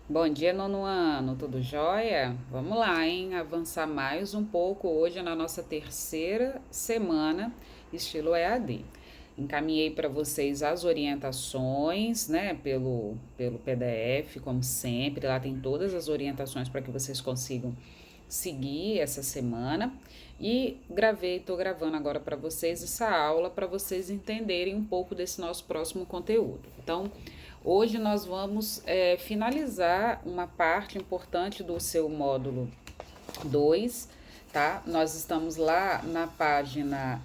Bom dia, nono ano, tudo jóia? Vamos lá, hein? Avançar mais um pouco hoje na nossa terceira semana, estilo EAD. Encaminhei para vocês as orientações, né, pelo PDF, como sempre. Lá tem todas as orientações para que vocês consigam seguir essa semana. E estou gravando agora para vocês essa aula para vocês entenderem um pouco desse nosso próximo conteúdo. Então, hoje nós vamos finalizar uma parte importante do seu módulo 2, tá? Nós estamos lá na página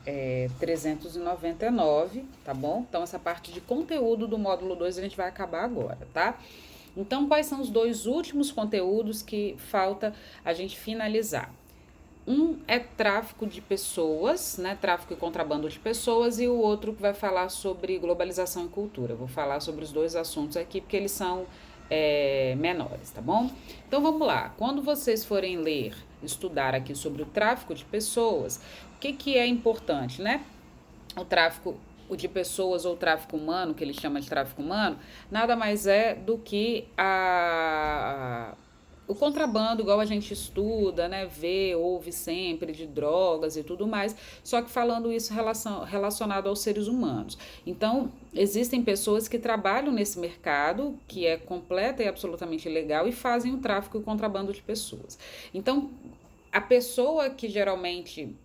399, tá bom? Então, essa parte de conteúdo do módulo 2 a gente vai acabar agora, tá? Então, quais são os dois últimos conteúdos que falta a gente finalizar? Um é tráfico de pessoas, né? Tráfico e contrabando de pessoas, e o outro que vai falar sobre globalização e cultura. Vou falar sobre os dois assuntos aqui porque eles são menores, tá bom? Então vamos lá. Quando vocês forem ler, estudar aqui sobre o tráfico de pessoas, o que é importante, né? O tráfico de pessoas ou tráfico humano, que ele chama de tráfico humano, nada mais é do que o contrabando, igual a gente estuda, né, vê, ouve sempre de drogas e tudo mais, só que falando isso relacionado aos seres humanos. Então, existem pessoas que trabalham nesse mercado, que é completa e absolutamente ilegal, e fazem o tráfico e o contrabando de pessoas. Então, a pessoa que geralmente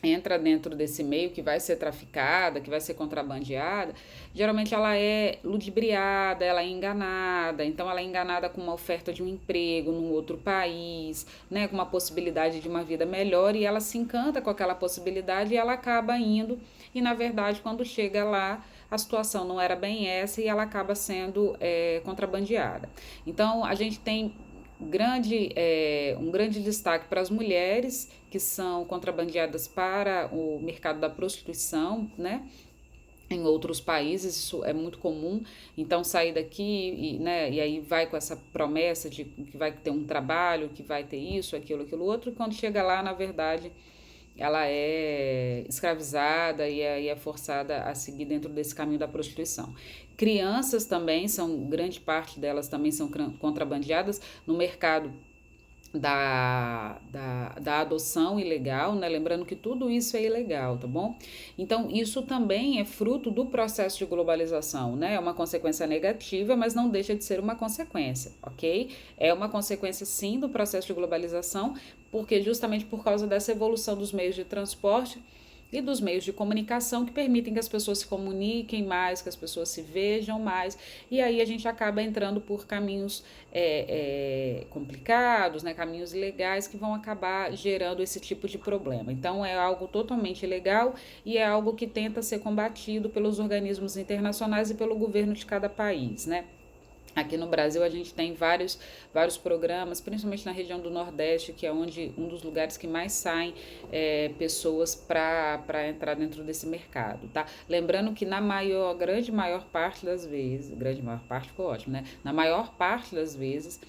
entra dentro desse meio que vai ser traficada, que vai ser contrabandeada, geralmente ela é ludibriada, ela é enganada, então ela é enganada com uma oferta de um emprego num outro país, né, com uma possibilidade de uma vida melhor e ela se encanta com aquela possibilidade e ela acaba indo e na verdade quando chega lá a situação não era bem essa e ela acaba sendo contrabandeada. Então a gente tem um grande destaque para as mulheres que são contrabandeadas para o mercado da prostituição, né? Em outros países isso é muito comum, então sair daqui e aí vai com essa promessa de que vai ter um trabalho, que vai ter isso, aquilo outro, e quando chega lá, na verdade, ela é escravizada e é forçada a seguir dentro desse caminho da prostituição. Crianças também são, grande parte delas também são contrabandeadas no mercado da adoção ilegal, né? Lembrando que tudo isso é ilegal, tá bom? Então, isso também é fruto do processo de globalização, né? É uma consequência negativa, mas não deixa de ser uma consequência, ok? É uma consequência, sim, do processo de globalização, porque justamente por causa dessa evolução dos meios de transporte e dos meios de comunicação que permitem que as pessoas se comuniquem mais, que as pessoas se vejam mais, e aí a gente acaba entrando por caminhos complicados, né, caminhos ilegais que vão acabar gerando esse tipo de problema. Então é algo totalmente ilegal e é algo que tenta ser combatido pelos organismos internacionais e pelo governo de cada país, né? Aqui no Brasil a gente tem vários programas, principalmente na região do Nordeste, que é onde um dos lugares que mais saem pessoas para entrar dentro desse mercado, tá? Lembrando que grande maior parte das vezes, grande maior parte ficou ótimo, né? Na maior parte das vezes,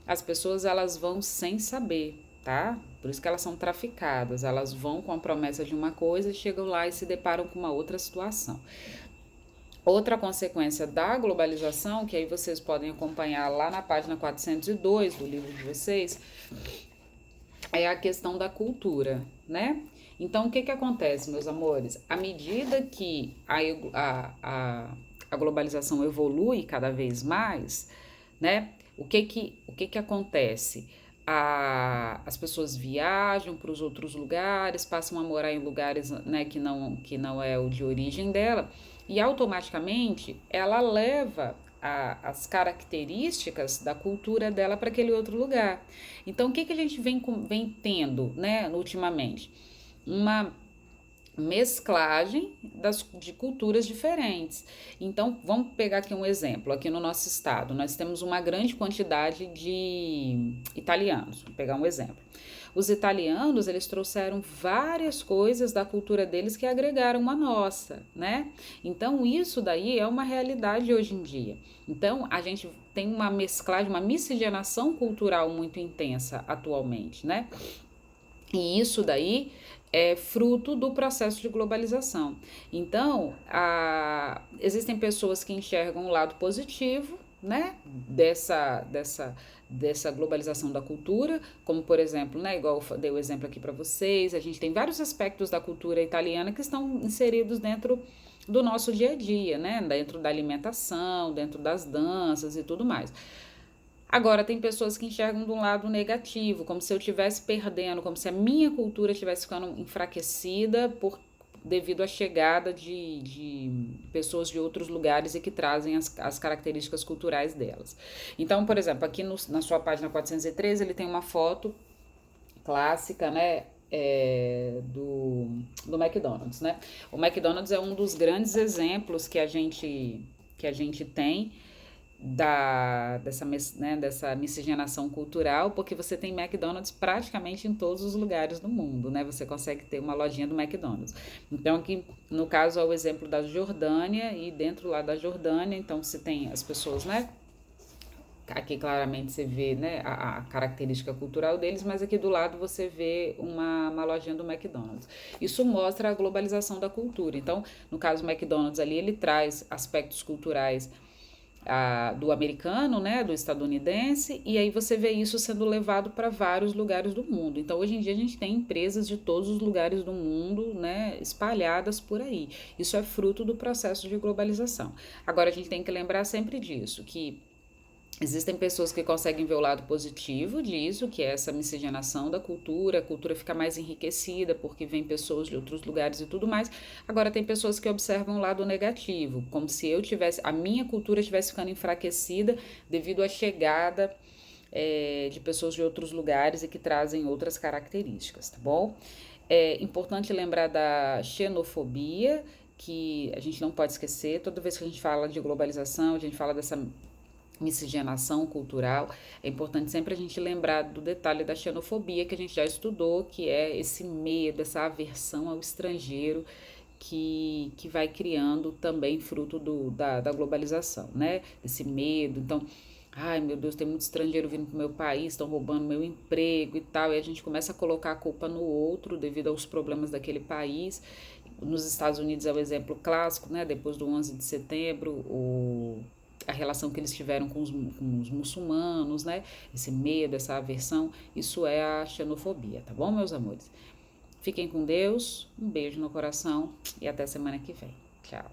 as pessoas elas vão sem saber, tá? Por isso que elas são traficadas, elas vão com a promessa de uma coisa e chegam lá e se deparam com uma outra situação. Outra consequência da globalização, que aí vocês podem acompanhar lá na página 402 do livro de vocês, é a questão da cultura, né? Então, o que acontece, meus amores? À medida que a globalização evolui cada vez mais, né? O que acontece? As pessoas viajam para os outros lugares, passam a morar em lugares, né, que não é o de origem dela, e automaticamente ela leva as características da cultura dela para aquele outro lugar. Então, o que a gente vem tendo, né, ultimamente? Uma mesclagem de culturas diferentes. Então, vamos pegar aqui um exemplo. Aqui no nosso estado, nós temos uma grande quantidade de italianos. Vou pegar um exemplo. Os italianos, eles trouxeram várias coisas da cultura deles que agregaram a nossa, né? Então, isso daí é uma realidade hoje em dia. Então, a gente tem uma mesclagem, uma miscigenação cultural muito intensa atualmente, né? E isso daí é fruto do processo de globalização. Então, existem pessoas que enxergam o lado positivo, né, dessa globalização da cultura, como por exemplo, né, igual eu dei o exemplo aqui para vocês, a gente tem vários aspectos da cultura italiana que estão inseridos dentro do nosso dia a dia, né, dentro da alimentação, dentro das danças e tudo mais. Agora, tem pessoas que enxergam de um lado negativo, como se eu estivesse perdendo, como se a minha cultura estivesse ficando enfraquecida devido à chegada de pessoas de outros lugares e que trazem as características culturais delas. Então, por exemplo, aqui na sua página 413, ele tem uma foto clássica, né? Do McDonald's, né? O McDonald's é um dos grandes exemplos que a gente tem dessa miscigenação cultural, porque você tem McDonald's praticamente em todos os lugares do mundo, né? Você consegue ter uma lojinha do McDonald's. Então, aqui, no caso, é o exemplo da Jordânia, e dentro lá da Jordânia, então, você tem as pessoas, né? Aqui claramente você vê, né, a característica cultural deles, mas aqui do lado você vê uma lojinha do McDonald's. Isso mostra a globalização da cultura. Então, no caso do McDonald's ali, ele traz aspectos culturais do americano, né, do estadunidense, e aí você vê isso sendo levado para vários lugares do mundo. Então, hoje em dia, a gente tem empresas de todos os lugares do mundo, né, espalhadas por aí. Isso é fruto do processo de globalização. Agora, a gente tem que lembrar sempre disso, que existem pessoas que conseguem ver o lado positivo disso, que é essa miscigenação da cultura, a cultura fica mais enriquecida porque vem pessoas de outros lugares e tudo mais. Agora tem pessoas que observam o lado negativo, como se a minha cultura estivesse ficando enfraquecida devido à chegada de pessoas de outros lugares e que trazem outras características, tá bom? É importante lembrar da xenofobia, que a gente não pode esquecer. Toda vez que a gente fala de globalização, a gente fala dessa miscigenação cultural, é importante sempre a gente lembrar do detalhe da xenofobia, que a gente já estudou, que é esse medo, essa aversão ao estrangeiro que vai criando também fruto da globalização, né? Esse medo. Então, ai meu Deus, tem muito estrangeiro vindo para o meu país, estão roubando meu emprego e tal, e a gente começa a colocar a culpa no outro devido aos problemas daquele país. Nos Estados Unidos é o exemplo clássico, né? Depois do 11 de setembro, a relação que eles tiveram com os muçulmanos, né? Esse medo, essa aversão, isso é a xenofobia, tá bom, meus amores? Fiquem com Deus, um beijo no coração e até semana que vem. Tchau.